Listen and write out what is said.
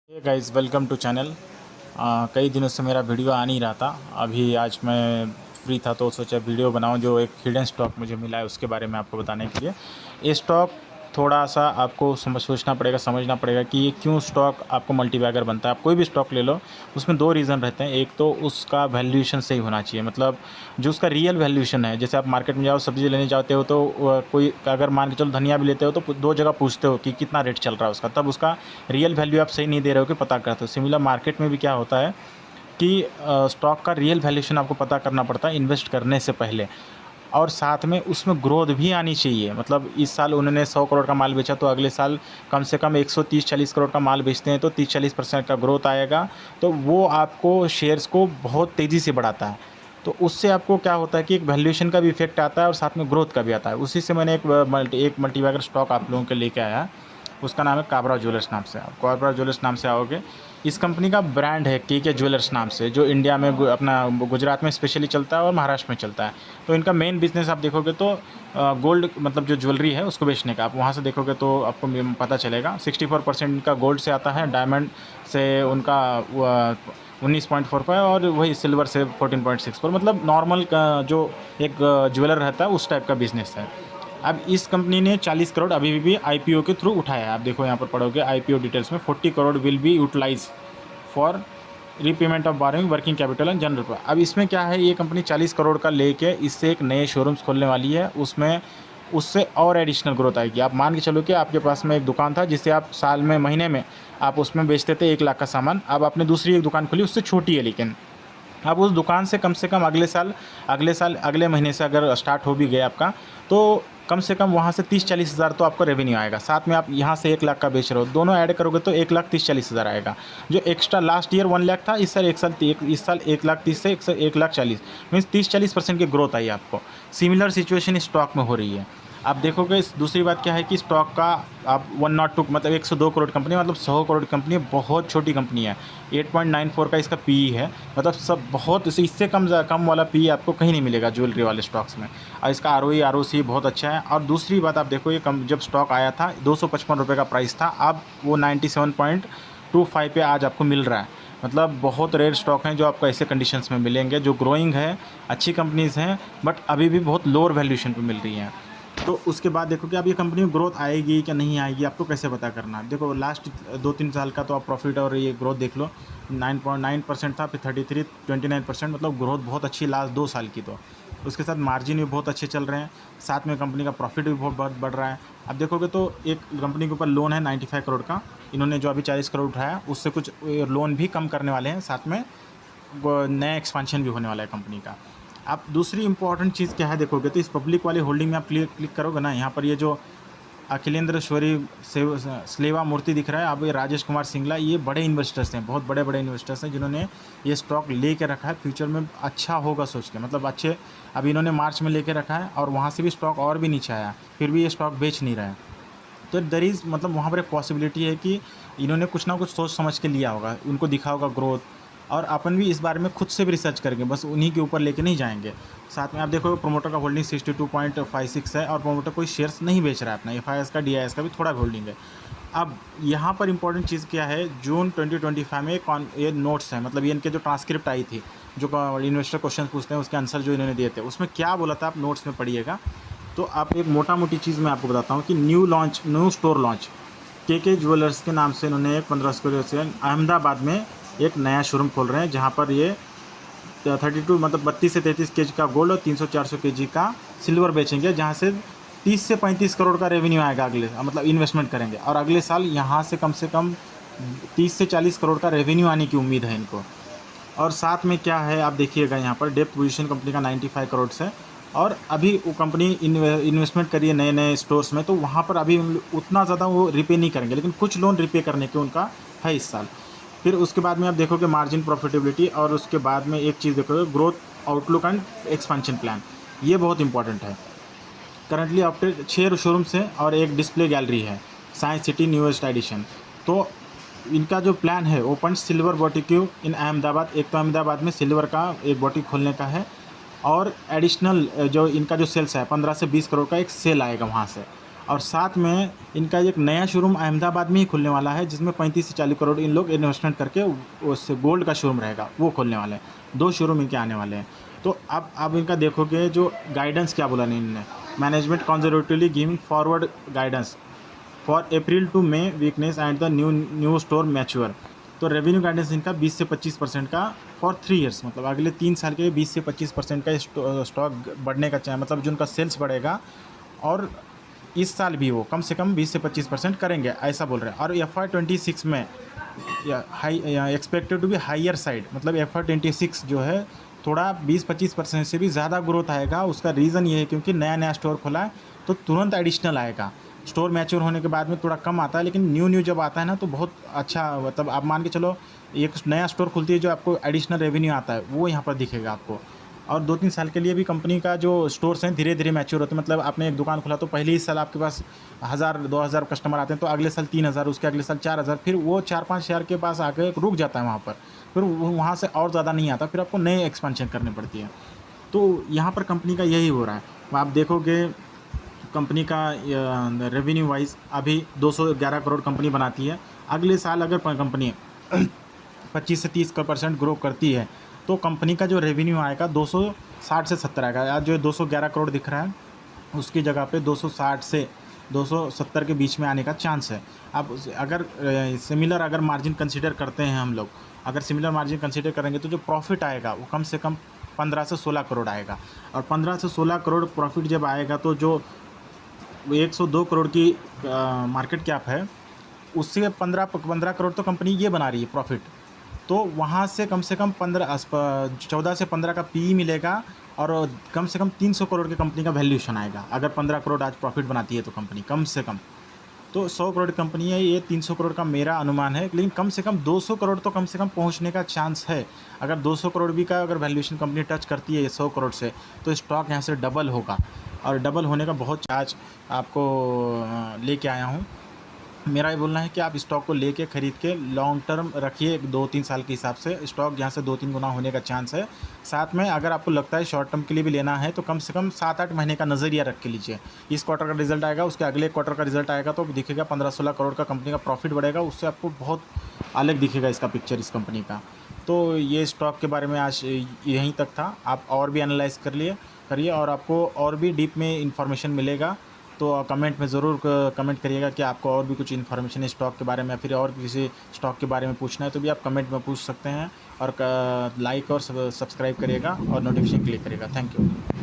Hey guys, welcome to channel. कई दिनों से मेरा वीडियो आ नहीं रहा था। अभी आज मैं फ्री था तो सोचा वीडियो बनाऊं। जो एक हिडन स्टॉक मुझे मिला है उसके बारे में आपको बताने के लिए। ये स्टॉक थोड़ा सा आपको सोचना पड़ेगा, समझना पड़ेगा कि ये क्यों स्टॉक आपको मल्टीबैगर बनता है। आप कोई भी स्टॉक ले लो, उसमें दो रीज़न रहते हैं। एक तो उसका वैल्यूएशन सही होना चाहिए, मतलब जो उसका रियल वैल्यूएशन है। जैसे आप मार्केट में जाओ, सब्ज़ी लेने जाते हो तो कोई अगर मान के चलो धनिया भी लेते हो तो दो जगह पूछते हो कि कितना रेट चल रहा है उसका, तब उसका रियल वैल्यू आप सही नहीं दे रहे हो कि पता करते हो। सिमिलर मार्केट में भी क्या होता है कि स्टॉक का रियल वैल्यूएशन आपको पता करना पड़ता है इन्वेस्ट करने से पहले। और साथ में उसमें ग्रोथ भी आनी चाहिए। मतलब इस साल उन्होंने 100 करोड़ का माल बेचा तो अगले साल कम से कम 130-40 करोड़ का माल बेचते हैं तो 30-40% का ग्रोथ आएगा। तो वो आपको शेयर्स को बहुत तेज़ी से बढ़ाता है। तो उससे आपको क्या होता है कि एक वैल्यूएशन का भी इफेक्ट आता है और साथ में ग्रोथ का भी आता है। उसी से मैंने एक मल्टीबैगर स्टॉक आप लोगों के लेके आया। उसका नाम है काबरा ज्वेलर्स नाम से। आप काबरा ज्वेलर्स नाम से आओगे, इस कंपनी का ब्रांड है के ज्वेलर्स नाम से, जो इंडिया में अपना गुजरात में स्पेशली चलता है और महाराष्ट्र में चलता है। तो इनका मेन बिजनेस आप देखोगे तो गोल्ड, मतलब जो ज्वेलरी है उसको बेचने का। आप वहाँ से देखोगे तो आपको पता चलेगा 64% इनका गोल्ड से आता है, डायमंड से उनका 19.45 और वही सिल्वर से 14.64। मतलब नॉर्मल का जो एक ज्वेलर रहता है उस टाइप का बिजनेस है। अब इस कंपनी ने 40 करोड़ अभी भी आईपीओ के थ्रू उठाया है। आप देखो यहाँ पर पढ़ोगे आईपीओ डिटेल्स में 40 crore will be utilize for repayment of borrowing, working capital and general पर। अब इसमें क्या है, ये कंपनी 40 करोड़ का लेके इससे एक नए शोरूम्स खोलने वाली है। उसमें उससे और एडिशनल ग्रोथ आएगी। आप मान के चलो कि आपके पास में एक दुकान था जिससे आप साल में, महीने में आप उसमें बेचते थे 1 लाख का सामान। अब आपने दूसरी एक दुकान खोली, उससे छोटी है, लेकिन अब उस दुकान से कम अगले महीने से अगर स्टार्ट हो भी गया आपका, तो कम से कम वहाँ से 30-40 हज़ार तो आपको रेवेन्यू आएगा। साथ में आप यहाँ से 1 लाख का बेच रहे हो, दोनों ऐड करोगे तो 1,30,40 हज़ार आएगा। जो एक्स्ट्रा लास्ट ईयर 1 लाख था, इस साल 1,30,000 से 1,40,000, मीन्स 30-40% की ग्रोथ आई आपको। सिमिलर सिचुएशन स्टॉक में हो रही है। आप देखोगे दूसरी बात क्या है कि स्टॉक का आप 102 मतलब 102 करोड़ कंपनी, मतलब 100 करोड़ कंपनी, बहुत छोटी कंपनी है। 8.94 का इसका पीई है। मतलब सब बहुत, इससे कम वाला पीई आपको कहीं नहीं मिलेगा ज्वेलरी वाले स्टॉक्स में। और इसका आरओई आरओसी बहुत अच्छा है। और दूसरी बात आप देखो, ये जब स्टॉक आया था 255 रुपये का प्राइस था, अब वो 97.25 पे आज आपको मिल रहा है। मतलब बहुत रेयर स्टॉक हैं जो आपको ऐसे कंडीशंस में मिलेंगे, जो ग्रोइंग है, अच्छी कंपनीज़ हैं, बट अभी भी बहुत लोअर वैल्यूएशन पे मिल रही हैं। तो उसके बाद देखो कि अब ये कंपनी में ग्रोथ आएगी क्या नहीं आएगी, आपको कैसे पता करना है। देखो लास्ट 2-3 साल का तो आप प्रॉफिट और ये ग्रोथ देख लो। 9.9% था, फिर 33, 29%, मतलब ग्रोथ बहुत अच्छी लास्ट 2 साल की। तो उसके साथ मार्जिन भी बहुत अच्छे चल रहे हैं, साथ में कंपनी का प्रॉफिट भी बहुत बढ़ रहा है। अब देखोगे तो एक कंपनी के ऊपर लोन है 95 करोड़ का, इन्होंने जो अभी 40 करोड़ उठाया उससे कुछ लोन भी कम करने वाले हैं। साथ में नया एक्सपांशन भी होने वाला है कंपनी का। आप दूसरी इंपॉर्टेंट चीज़ क्या है देखोगे तो इस पब्लिक वाली होल्डिंग में आप क्लिक करोगे ना, यहाँ पर ये जो अखिलेंद्र श्वरी स्लेवा मूर्ति दिख रहा है, अब ये राजेश कुमार सिंगला, ये बड़े इन्वेस्टर्स हैं, बहुत बड़े बड़े इन्वेस्टर्स हैं जिन्होंने ये स्टॉक ले के रखा है। फ्यूचर में अच्छा होगा सोच के, मतलब अच्छे। अब इन्होंने मार्च में लेके रखा है और वहाँ से भी स्टॉक और भी नीचे आया, फिर भी ये स्टॉक बेच नहीं रहा है। तो देयर इज़, मतलब वहाँ पर एक पॉसिबिलिटी है कि इन्होंने कुछ ना कुछ सोच समझ के लिया होगा, उनको दिखा होगा ग्रोथ। और अपन भी इस बारे में खुद से भी रिसर्च करेंगे, बस उन्हीं के ऊपर लेके नहीं जाएंगे। साथ में आप देखो प्रोमोटर का होल्डिंग 62.56 है और प्रोमोटर कोई शेयर्स नहीं बेच रहा है अपना। एफआईएस का, डीआईएस का भी थोड़ा होल्डिंग है। अब यहाँ पर इंपॉर्टेंट चीज़ क्या है, जून 2025 में ये नोट्स हैं, मतलब ये इनके जो ट्रांसक्रिप्ट आई थी, जो इन्वेस्टर क्वेश्चन पूछते हैं उसके आंसर जो इन्होंने दिए थे, उसमें क्या बोला था आप नोट्स में पढ़िएगा। तो आप एक मोटा मोटी चीज़ मैं आपको बताता हूँ कि न्यू स्टोर लॉन्च के ज्वेलर्स के नाम से इन्होंने एक 15 स्क्वायर से अहमदाबाद में एक नया शोरूम खोल रहे हैं, जहाँ पर ये 32 मतलब 32 से 33 केजी का गोल्ड और 300-400 केजी का सिल्वर बेचेंगे, जहाँ से 30 से 35 करोड़ का रेवेन्यू आएगा अगले, मतलब इन्वेस्टमेंट करेंगे। और अगले साल यहाँ से कम 30 से 40 करोड़ का रेवेन्यू आने की उम्मीद है इनको। और साथ में क्या है आप देखिएगा, यहाँ पर डेप्थ पोजीशन कंपनी का 95 करोड़ से, और अभी वो कंपनी इन्वेस्टमेंट करी है नए नए स्टोर्स में, तो वहाँ पर अभी उतना ज़्यादा वो रिपे नहीं करेंगे, लेकिन कुछ लोन रिपे करने के उनका है इस साल। फिर उसके बाद में आप देखोगे मार्जिन, प्रॉफिटेबिलिटी, और उसके बाद में एक चीज़ देखोगे growth outlook and expansion plan. ये बहुत इंपॉर्टेंट है। करंटली आफ्टर 6 शोरूम्स हैं और एक डिस्प्ले गैलरी है, साइंस सिटी न्यूएस्ट एडिशन। तो इनका जो प्लान है, ओपन सिल्वर बोटिक्यू इन अहमदाबाद, एक तो अहमदाबाद में सिल्वर का एक बोटिक खोलने का है, और एडिशनल जो इनका जो सेल्स है 15 से 20 करोड़ का एक सेल आएगा वहाँ से। और साथ में इनका एक नया शोरूम अहमदाबाद में ही खुलने वाला है, जिसमें 35 से 40 करोड़ इन लोग इन्वेस्टमेंट करके उस गोल्ड का शोरूम रहेगा, वो खोलने वाले हैं। 2 शोरूम इनके आने वाले हैं। तो अब इनका देखोगे जो गाइडेंस क्या बोला इन्होंने, management conservatively giving forward guidance for April to May weakness and the new store mature. तो रेवेन्यू गाइडेंस इनका 20 से 25% का फॉर 3 ईयर्स, मतलब अगले 3 साल के 20 से 25% का स्टॉक बढ़ने का चाहिए, मतलब जो उनका सेल्स बढ़ेगा। और इस साल भी वो कम से कम 20 से 25% करेंगे, ऐसा बोल रहे हैं। और FY26 में high expected to be higher side, मतलब FY26 जो है थोड़ा 20-25% से भी ज़्यादा ग्रोथ आएगा। उसका रीज़न ये है क्योंकि नया नया स्टोर खुला है, तो तुरंत एडिशनल आएगा। स्टोर मैच्योर होने के बाद में थोड़ा कम आता है, लेकिन न्यू जब आता है ना तो बहुत अच्छा, मतलब आप मान के चलो एक नया स्टोर खुलती है, जो आपको एडिशनल रेवेन्यू आता है वो यहाँ पर दिखेगा आपको। और 2-3 साल के लिए भी कंपनी का जो स्टोर्स हैं धीरे धीरे मैच्योर होते हैं। मतलब आपने एक दुकान खोला तो पहले ही साल आपके पास 1000-2000 कस्टमर आते हैं, तो अगले साल 3000, उसके अगले साल 4000, फिर वो 4-5 हज़ार के पास आके रुक जाता है वहाँ पर, फिर वहाँ से और ज़्यादा नहीं आता, फिर आपको नए एक्सपेंशन करनी पड़ती है। तो यहाँ पर कंपनी का यही हो रहा है। आप देखोगे कंपनी का रेवेन्यू वाइज अभी 211 करोड़ कंपनी बनाती है। अगले साल अगर कंपनी 25 से 30% ग्रो करती है, तो कंपनी का जो रेवेन्यू आएगा 260 से 70 आएगा। आज जो 211 करोड़ दिख रहा है, उसकी जगह पे 260 से 270 के बीच में आने का चांस है। अब अगर सिमिलर अगर मार्जिन कंसीडर करते हैं हम लोग, अगर सिमिलर मार्जिन कंसीडर करेंगे तो जो प्रॉफिट आएगा वो कम से कम 15 से 16 करोड़ आएगा। और 15 से 16 करोड़ प्रॉफिट जब आएगा, तो जो 102 करोड़ की मार्केट कैप है, उससे 15 करोड़ तो कंपनी ये बना रही है प्रॉफिट। तो वहाँ से कम 14 से 15 का पीई मिलेगा, और कम से कम 300 करोड़ की कंपनी का वैल्यूएशन आएगा। अगर 15 करोड़ आज प्रॉफिट बनाती है तो कंपनी कम से कम, तो 100 करोड़ की कंपनी है ये, 300 करोड़ का मेरा अनुमान है, लेकिन कम से कम 200 करोड़ तो कम से कम पहुंचने का चांस है। अगर 200 करोड़ भी का अगर वैल्यूएशन कंपनी टच करती है 100 करोड़ से, तो स्टॉक यहाँ से डबल होगा। और डबल होने का बहुत चार्ज आपको लेके आया हूँ। मेरा ये बोलना है कि आप स्टॉक को लेके ख़रीद के लॉन्ग टर्म रखिए, 2-3 साल के हिसाब से स्टॉक यहाँ से 2-3 गुना होने का चांस है। साथ में अगर आपको लगता है शॉर्ट टर्म के लिए भी लेना है, तो कम से कम 7-8 महीने का नज़रिया रख के लीजिए। इस क्वार्टर का रिजल्ट आएगा, उसके अगले क्वार्टर का रिजल्ट आएगा, तो दिखेगा 15-16 करोड़ का कंपनी का प्रॉफिट बढ़ेगा, उससे आपको बहुत अलग दिखेगा इसका पिक्चर इस कंपनी का। तो ये स्टॉक के बारे में आज यहीं तक था। आप और भी एनालाइज करिए, और आपको और भी डीप में इंफॉर्मेशन मिलेगा। तो कमेंट में ज़रूर कमेंट करिएगा कि आपको और भी कुछ इन्फॉर्मेशन स्टॉक के बारे में, फिर और किसी स्टॉक के बारे में पूछना है तो भी आप कमेंट में पूछ सकते हैं। और लाइक और सब्सक्राइब करिएगा और नोटिफिकेशन क्लिक करिएगा। Thank you.